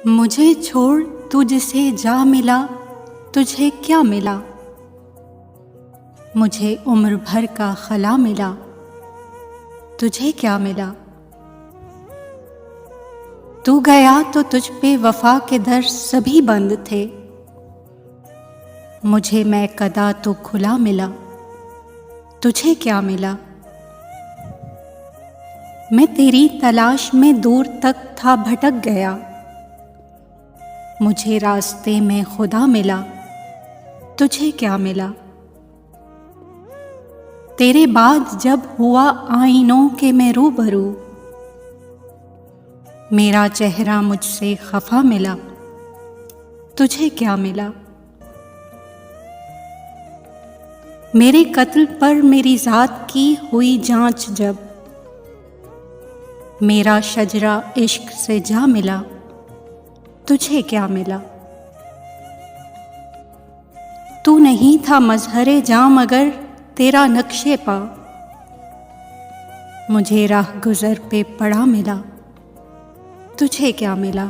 मुझे छोड़ तू जिसे जा मिला, तुझे क्या मिला। मुझे उम्र भर का खला मिला, तुझे क्या मिला। तू गया तो तुझ पे वफा के दर सभी बंद थे, मुझे मैं कदा तो खुला मिला, तुझे क्या मिला। मैं तेरी तलाश में दूर तक था भटक गया, मुझे रास्ते में खुदा मिला, तुझे क्या मिला। तेरे बाद जब हुआ आईनों के मैं रूबरू, मेरा चेहरा मुझसे खफा मिला, तुझे क्या मिला। मेरे कत्ल पर मेरी जात की हुई जांच जब, मेरा शजरा इश्क से जा मिला, तुझे क्या मिला। तू नहीं था मजहरे जां मगर तेरा नक्शे पा, मुझे राह गुजर पे पड़ा मिला, तुझे क्या मिला।